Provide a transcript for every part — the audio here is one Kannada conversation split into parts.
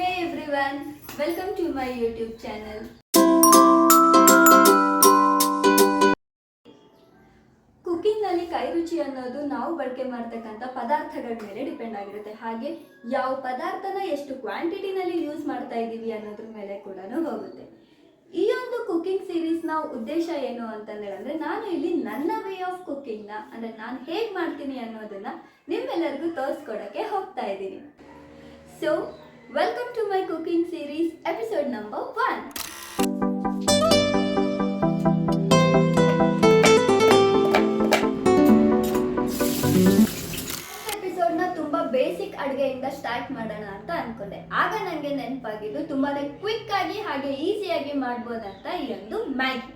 Hey everyone, welcome to my YouTube channel. ಕುಕಿಂಗ್ನಲ್ಲಿ ಕೈ ರುಚಿ ಅನ್ನೋದು ನಾವು ಬಳಕೆ ಮಾಡ್ತಕ್ಕಂಥ ಪದಾರ್ಥಗಳ ಮೇಲೆ ಡಿಪೆಂಡ್ ಆಗಿರುತ್ತೆ. ಹಾಗೆ ಯಾವ ಪದಾರ್ಥನ ಎಷ್ಟು ಕ್ವಾಂಟಿಟಿನಲ್ಲಿ ಯೂಸ್ ಮಾಡ್ತಾ ಇದ್ದೀವಿ ಅನ್ನೋದ್ರ ಮೇಲೆ ಕೂಡ ಹೋಗುತ್ತೆ. ಈ ಒಂದು ಕುಕಿಂಗ್ ಸೀರೀಸ್ನ ಉದ್ದೇಶ ಏನು ಅಂತಂದ್ರೆ ನಾನು ಇಲ್ಲಿ ನನ್ನ ವೇ ಆಫ್ ಕುಕಿಂಗ್ನ ಅಂದರೆ ನಾನು ಹೇಗೆ ಮಾಡ್ತೀನಿ ಅನ್ನೋದನ್ನ ನಿಮ್ಮೆಲ್ಲರಿಗೂ ತೋರಿಸ್ಕೊಡೋಕ್ಕೆ ಹೋಗ್ತಾ ಇದ್ದೀನಿ. So welcome to my cooking series episode number 1. ಎಪಿಸೋಡ್ನ ತುಂಬಾ ಬೇಸಿಕ್ ಅಡುಗೆಯಿಂದ ಸ್ಟಾರ್ಟ್ ಮಾಡೋಣ ಅಂತ ಅನ್ಕೊಂಡೆ. ಆಗ ನನಗೆ ನೆನಪಾಗಿದ್ದು ತುಂಬಾನೇ ಕ್ವಿಕ್ ಆಗಿ ಹಾಗೆ ಈಸಿಯಾಗಿ ಮಾಡ್ಬೋದಂತ ಈ ಒಂದು ಮ್ಯಾಗಿ.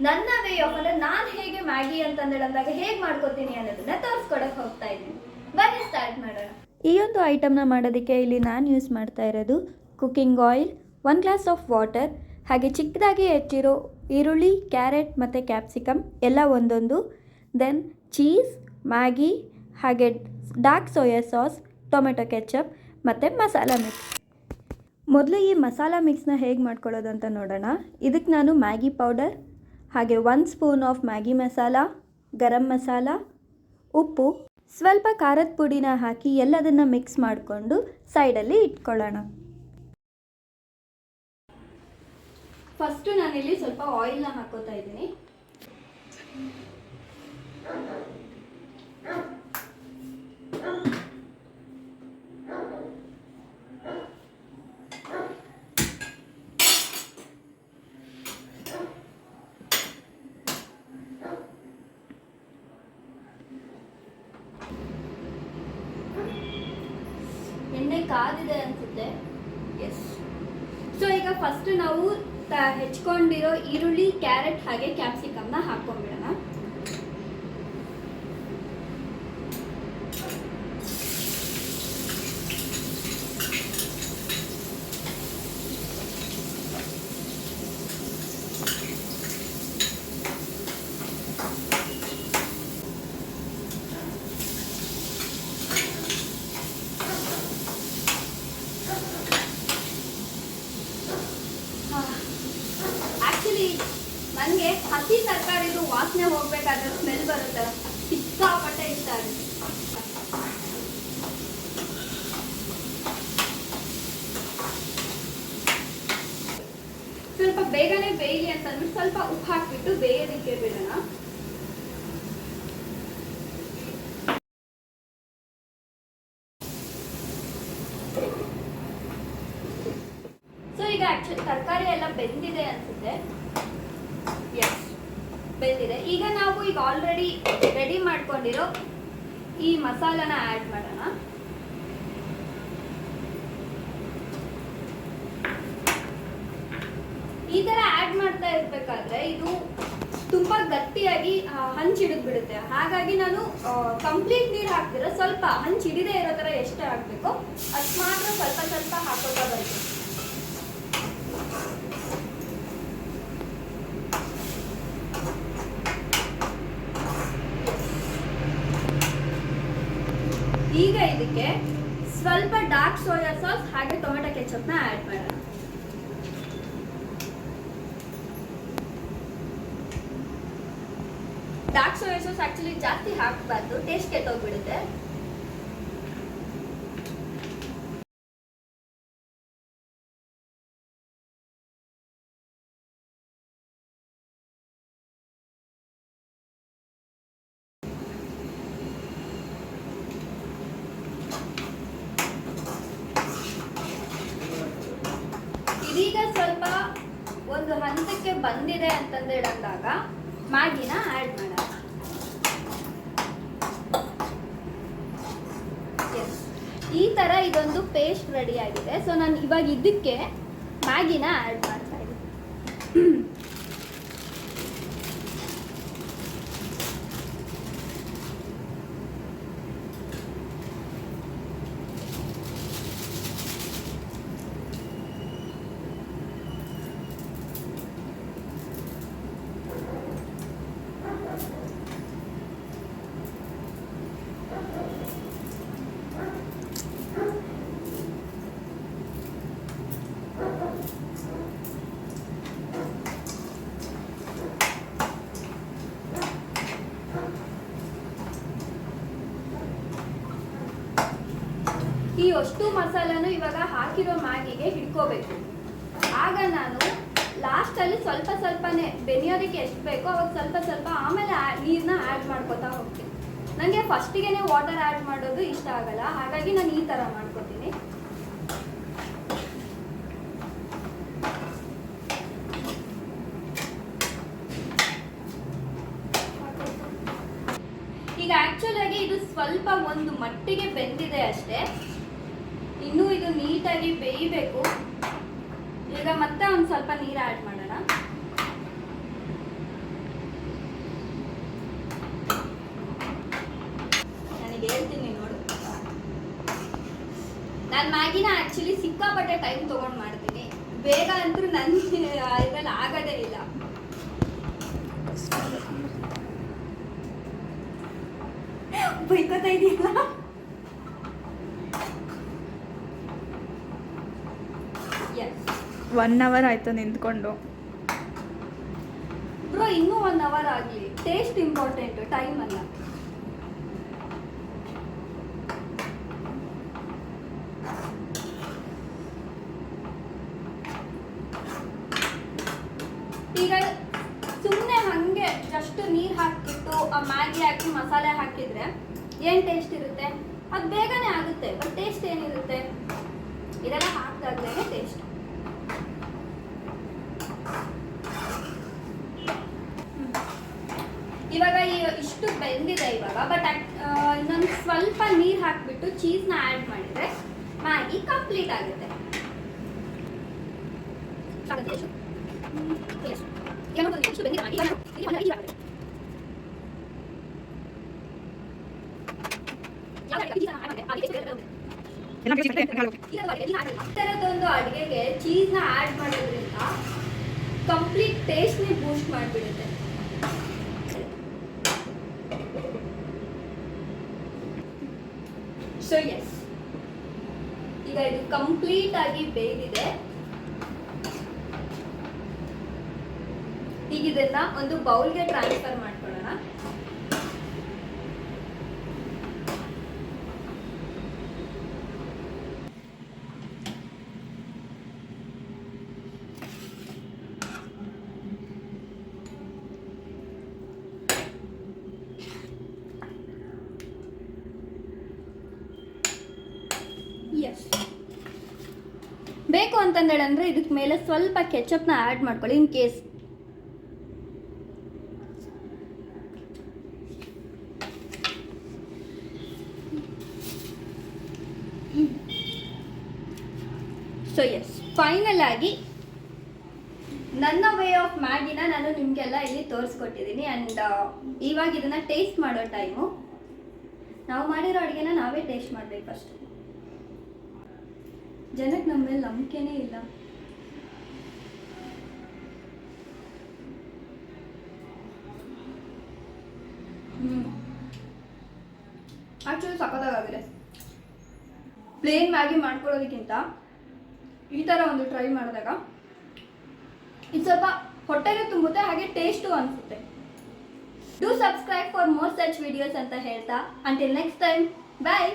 ನನ್ನ ವೇ ಆಫ್ ಅಂದರೆ ನಾನು ಹೇಗೆ ಮ್ಯಾಗಿ ಅಂತಂದಾಗ ಹೇಗೆ ಮಾಡ್ಕೋತೀನಿ ಅನ್ನೋದನ್ನ ತೋರಿಸ್ಕೊಡಕ್ಕೆ ಹೋಗ್ತಾ ಇದ್ದೀನಿ. ಬನ್ನಿ ಸ್ಟಾರ್ಟ್ ಮಾಡೋಣ. ಈ ಒಂದು ಐಟಮ್ನ ಮಾಡೋದಕ್ಕೆ ಇಲ್ಲಿ ನಾನು ಯೂಸ್ ಮಾಡ್ತಾ ಇರೋದು cooking oil, 1 glass of water, ಹಾಗೆ ಚಿಕ್ಕದಾಗಿ ಹೆಚ್ಚಿರೋ ಈರುಳ್ಳಿ, ಕ್ಯಾರೆಟ್ ಮತ್ತು ಕ್ಯಾಪ್ಸಿಕಮ್ ಎಲ್ಲ ಒಂದೊಂದು, ದೆನ್ ಚೀಸ್, ಮ್ಯಾಗಿ, ಹಾಗೆ dark soya sauce, tomato ketchup ಮತ್ತು ಮಸಾಲ ಮಿಕ್ಸ್. ಮೊದಲು ಈ ಮಸಾಲ ಮಿಕ್ಸ್ನ ಹೇಗೆ ಮಾಡ್ಕೊಳ್ಳೋದು ಅಂತ ನೋಡೋಣ. ಇದಕ್ಕೆ ನಾನು ಮ್ಯಾಗಿ ಪೌಡರ್, ಹಾಗೆ 1 spoon of Maggi masala, garam masala, ಉಪ್ಪು, ಸ್ವಲ್ಪ ಖಾರದ ಪುಡಿನ ಹಾಕಿ ಎಲ್ಲದನ್ನು ಮಿಕ್ಸ್ ಮಾಡಿಕೊಂಡು ಸೈಡಲ್ಲಿ ಇಟ್ಕೊಳ್ಳೋಣ. ಫಸ್ಟು ನಾನಿಲ್ಲಿ ಸ್ವಲ್ಪ ಆಯಿಲ್ನ ಹಾಕೋತಾ ಇದ್ದೀನಿ. ಎಣ್ಣೆ ಕಾದಿದೆ ಅನ್ಸುತ್ತೆ. ಎಸ್. ಸೊ ಈಗ ಫಸ್ಟ್ ನಾವು ಹೆಚ್ಕೊಂಡಿರೋ ಈರುಳ್ಳಿ, ಕ್ಯಾರೆಟ್ ಹಾಗೆ ಕ್ಯಾಪ್ಸಿಕಮ್ನ ಹಾಕೊಂಡ್ಬಿಡೋಣ. ನನಗೆ ಹಸಿ ತರಕಾರಿದು ವಾಸನೆ ಹೋಗ್ಬೇಕಾದ್ರೆ ಸ್ಮೆಲ್ ಬರುತ್ತೆ, ಸಿಕ್ಕಾಪಟ್ಟೆ ಇಷ್ಟ ಆಗುತ್ತೆ. ಸ್ವಲ್ಪ ಬೇಗನೆ ಬೇಯಲಿ ಅಂತಂದ್ಬಿಟ್ಟು ಸ್ವಲ್ಪ ಉಪ್ಪು ಹಾಕ್ಬಿಟ್ಟು ಬೇಯೋದಕ್ಕೆ ಬಿಡೋಣ. ಸೊ ಈಗ ಆಕ್ಚುಲಿ ತರಕಾರಿ ಎಲ್ಲ ಬೆಂದಿದೆ ಅನ್ಸುತ್ತೆ. ಎಸ್, ಬೆಂದಿದೆ. ಈಗ ನಾವು ಆಲ್ರೆಡಿ ರೆಡಿ ಮಾಡ್ಕೊಂಡಿರೋ ಈ ಮಸಾಲಾನ ಆ್ಯಡ್ ಮಾಡೋಣ. ಈ ಥರ ಆ್ಯಡ್ ಮಾಡ್ತಾ ಇರಬೇಕಾದ್ರೆ ಇದು ತುಂಬ ಗಟ್ಟಿಯಾಗಿ ಹಂಚಿಡಿದು ಬಿಡುತ್ತೆ. ಹಾಗಾಗಿ ನಾನು ಕಂಪ್ಲೀಟ್ ನೀರು ಹಾಕ್ತಿರೋ ಸ್ವಲ್ಪ ಹಂಚಿಡಿದೇ ಇರೋ ಥರ ಎಷ್ಟು ಹಾಕಬೇಕೋ ಅಷ್ಟು ಮಾತ್ರ ಸ್ವಲ್ಪ ಸ್ವಲ್ಪ ಹಾಕೋತಾ ಬರ್ತೀನಿ. ಈಗ ಇದಕ್ಕೆ ಸ್ವಲ್ಪ ಡಾರ್ಕ್ ಸೋಯಾ ಸಾಸ್ ಹಾಗೆ ಟೊಮೆಟೊ ಕೆಚಪ್ನ ಆ್ಯಡ್ ಮಾಡೋಣ. ಡಾರ್ಕ್ ಸೋಯಾ ಸಾಸ್ ಆಕ್ಚುಲಿ ಜಾಸ್ತಿ ಹಾಕಬಾರ್ದು, ಟೇಸ್ಟ್ ಕೆಟ್ಟೋಗ್ಬಿಡುತ್ತೆ. ಇದೀಗ ಸ್ವಲ್ಪ ಒಂದು ಹಂತಕ್ಕೆ ಬಂದಿದೆ ಅಂತಂದೇಳಂದಾಗ ಮ್ಯಾಗಿನ ಆ್ಯಡ್ ಮಾಡೋಣ. ಈ ಥರ ಇದೊಂದು ಪೇಸ್ಟ್ ರೆಡಿ ಆಗಿದೆ. ಸೊ ನಾನು ಇವಾಗ ಇದಕ್ಕೆ ಮ್ಯಾಗಿನ ಆ್ಯಡ್ ಮಾಡ್ತಾ ಇದ್ದೀನಿ. ಈ ಅಷ್ಟು ಮಸಾಲಾನು ಇವಾಗ ಹಾಕಿರೋ ಮ್ಯಾಗಿಗೆ ಹಿಡ್ಕೋಬೇಕು. ಆಗ ನಾನು ಲಾಸ್ಟಲ್ಲಿ ಸ್ವಲ್ಪ ಸ್ವಲ್ಪನೇ ಬೆನಿಯೋದಕ್ಕೆ ಎಷ್ಟು ಬೇಕೋ ಅವಾಗ ಸ್ವಲ್ಪ ಸ್ವಲ್ಪ ಆಮೇಲೆ ನೀರನ್ನ ಆ್ಯಡ್ ಮಾಡ್ಕೊತಾ ಹೋಗ್ತೀನಿ. ನನಗೆ ಫಸ್ಟಿಗೆ ವಾಟರ್ ಆ್ಯಡ್ ಮಾಡೋದು ಇಷ್ಟ ಆಗಲ್ಲ, ಹಾಗಾಗಿ ನಾನು ಈ ಥರ ಮಾಡ್ಕೊತೀನಿ. ಈಗ ಆ್ಯಕ್ಚುಲ್ ಆಗಿ ಇದು ಸ್ವಲ್ಪ ಒಂದು ಮಟ್ಟಿಗೆ ಬೆಂದಿದೆ ಅಷ್ಟೇ, ಇನ್ನೂ ಇದು ನೀಟಾಗಿ ಬೇಯಬೇಕು. ಈಗ ಮತ್ತೆ ಒಂದು ಸ್ವಲ್ಪ ನೀರು ಆ್ಯಡ್ ಮಾಡೋಣ. ನನಗೆ ಹೇಳ್ತೀನಿ ನೋಡು, ನಾನು ಮ್ಯಾಗಿನ ಆ್ಯಕ್ಚುಲಿ ಸಿಕ್ಕಾಪಟ್ಟೆ ಟೈಮ್ ತೊಗೊಂಡು ಮಾಡ್ತೀನಿ, ಬೇಗ ಅಂತೂ ನನ್ನ ಇದರಲ್ಲಿ ಆಗೋದೇ ಇಲ್ಲ. ಬೈಕೋತಾ ಇದೆಯಲ್ಲ. ಒನ್ ಅವರ್ ಆಯ್ತು ನಿಂತ್ಕೊಂಡು. ಬ್ರೋ ಇನ್ನೂ 1 ಅವರ್ ಆಗಲಿ, ಟೇಸ್ಟ್ ಇಂಪಾರ್ಟೆಂಟ್, ಟೈಮ್ ಅಲ್ಲ. ಈಗ ಸುಮ್ಮನೆ ಹಾಗೆ ಜಸ್ಟ್ ನೀರು ಹಾಕಿಬಿಟ್ಟು ಆ ಮ್ಯಾಗಿ ಹಾಕಿ ಮಸಾಲೆ ಹಾಕಿದ್ರೆ ಏನು ಟೇಸ್ಟ್ ಇರುತ್ತೆ? ಅದು ಬೇಗನೆ ಆಗುತ್ತೆ, ಬಟ್ ಟೇಸ್ಟ್ ಏನಿರುತ್ತೆ? ಇದೆಲ್ಲ ಹಾಕಿದಾಗ್ಲೇ ಟೇಸ್ಟ್. ಇವಾಗ ಇಷ್ಟು ಬೆಂದಿದೆ ಇವಾಗ, ಬಟ್ ಇನ್ನೊಂದು ಸ್ವಲ್ಪ ನೀರು ಹಾಕಿಬಿಟ್ಟು ಚೀಸ್ನ ಆ್ಯಡ್ ಮಾಡಿದರೆ ಮ್ಯಾಗಿ ಕಂಪ್ಲೀಟ್ ಆಗುತ್ತೆ. ಥರದೊಂದು ಅಡುಗೆಗೆ ಚೀಸ್ನ ಆ್ಯಡ್ ಮಾಡೋದ್ರಿಂದ ಕಂಪ್ಲೀಟ್ ಟೇಸ್ಟ್ನೇ ಬೂಸ್ಟ್ ಮಾಡಿಬಿಡುತ್ತೆ. ಸೊ ಎಸ್, ಈಗ ಇದು ಕಂಪ್ಲೀಟ್ ಆಗಿ ಬೇಯ್ದಿದೆ. ಈಗ ಇದನ್ನ ಒಂದು ಬೌಲ್ಗೆ ಟ್ರಾನ್ಸ್ಫರ್ ಮಾಡ್ಕೊಳ್ಳೋಣ. ಎಸ್, ಬೇಕು ಅಂತಂದೇಳಂದ್ರೆ ಇದಕ್ಕೆ ಮೇಲೆ ಸ್ವಲ್ಪ ಕೆಚಪ್ನ ಆ್ಯಡ್ ಮಾಡ್ಕೊಳ್ಳಿ in case. So yes, final ಆಗಿ ನನ್ನ ವೇ ಆಫ್ ಮ್ಯಾಗಿನ ನಾನು ನಿಮಗೆಲ್ಲ ಇಲ್ಲಿ ತೋರಿಸ್ಕೊಟ್ಟಿದ್ದೀನಿ. ಆ್ಯಂಡ್ ಇವಾಗ ಇದನ್ನು ಟೇಸ್ಟ್ ಮಾಡೋ ಟೈಮು. ನಾವು ಮಾಡಿರೋ ಅಡುಗೆನ ನಾವೇ ಟೇಸ್ಟ್ ಮಾಡಬೇಕು ಫಸ್ಟ್. ಜನಕ್ಕೆ ನಮ್ಮ ಮೇಲೆ ನಂಬಿಕೆನೇ ಇಲ್ಲ. ಆ್ಯಕ್ಚುಲಿ ಸಖತ್ತಾಗಿದೆ. ಪ್ಲೇನ್ ಮ್ಯಾಗಿ ಮಾಡ್ಕೊಳ್ಳೋದಕ್ಕಿಂತ ಈ ಥರ ಒಂದು ಟ್ರೈ ಮಾಡಿದಾಗ ಇದು ಸ್ವಲ್ಪ ಹೊಟ್ಟೆನೂ ತುಂಬುತ್ತೆ, ಹಾಗೆ ಟೇಸ್ಟು ಅನಿಸುತ್ತೆ. Do subscribe for more such videos ಅಂತ ಹೇಳ್ತಾ, ಅಂಟಿಲ್ ನೆಕ್ಸ್ಟ್ ಟೈಮ್, ಬಾಯ್.